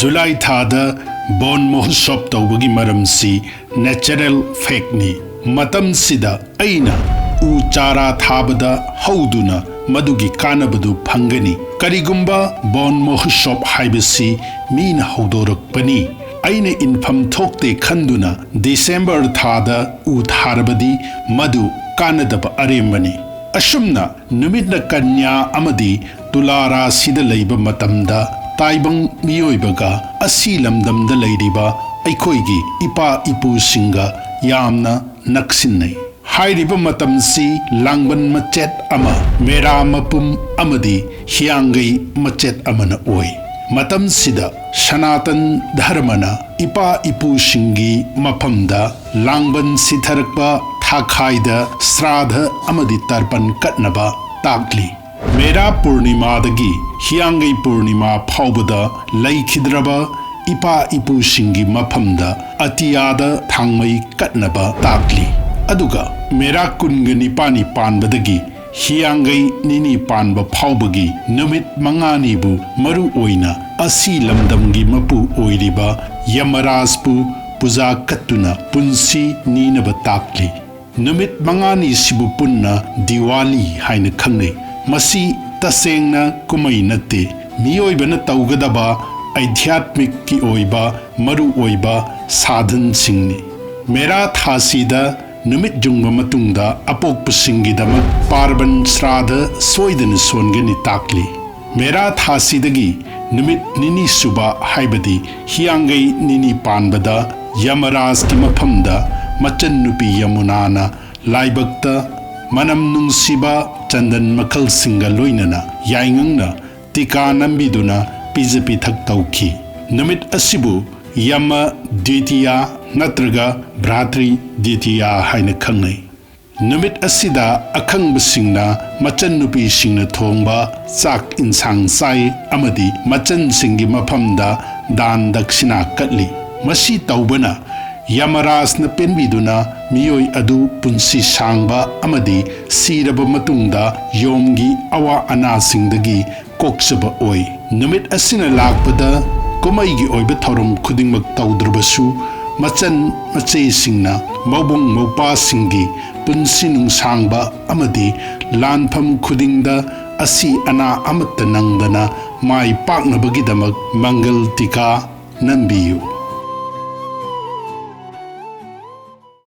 July thada bon mohotsop tawbagi maramsi natural fact ni matam sida aina u chara thabada hauduna madugi kanabadu phangani karigumba bon mohotsop haibasi mina haudorakpani aina infam thokte khanduna December thada u tharabadi madu kanadaba arembani asumna numitna kanya amadi tulara sida leiba matamda taibang miyoibaga asi lamdamda leiriba aikoigi ipa ipu singa yamna naksinnai hairiba matamsi langban machet ama mera mapum amadi hiangai machet amana oi matam sida sanatan dharmana ipa ipu singi mapamda langban sitharakpa thakhaida sradha amadi tarpan katnaba takli Mera Purnima dagi hiangai Purnima phawbada laikhidraba ipa ipu singi maphamda atiyada thangmai katnaba takli aduga mera kungani pani panbadagi hiangai nini panba phawbagi numit mangani bu maru oina asi lamdamgi mapu oiriba yamaraspu puja kattuna punsi ninaba takli numit mangani sibu punna Diwali haina khangnai Masi tasengna kumai nate miyoibana taugadaba aidhyatmik ki oiba maru oiba sadhan singni mera thasida numit jungba matungda apokpa singidama parban sradha soidan songani takli mera thasidagi numit nini suba haibadi hiangai nini panbada yamaras ki maphamda machan nupi yamunana laibakta manam nungsiba chandan makal singa loinana yaingangna tika nambiduna pijapi thak tauki namit asibu Yam Dwitiya natraga Bhratri Dwitiya haina khangnai namit asida akhangba singna machan nupi singna thongba chak insang sai amadi machan singi maphamda dan dakshina katli masi taubana Yamaras na penbiduna miyoi adu punsi sangba amadi siraba matungda yomgi awa ana singdagi koksaba oi numit asina lakpada kumaigi oiba thorum khudingmak tawdrabasu machan mache singna Mabung Moupwa singi punsi nung sangba amadi lanpham khudingda asi ana amatta nangdana mai paknabagidamak mangal tika nambiyu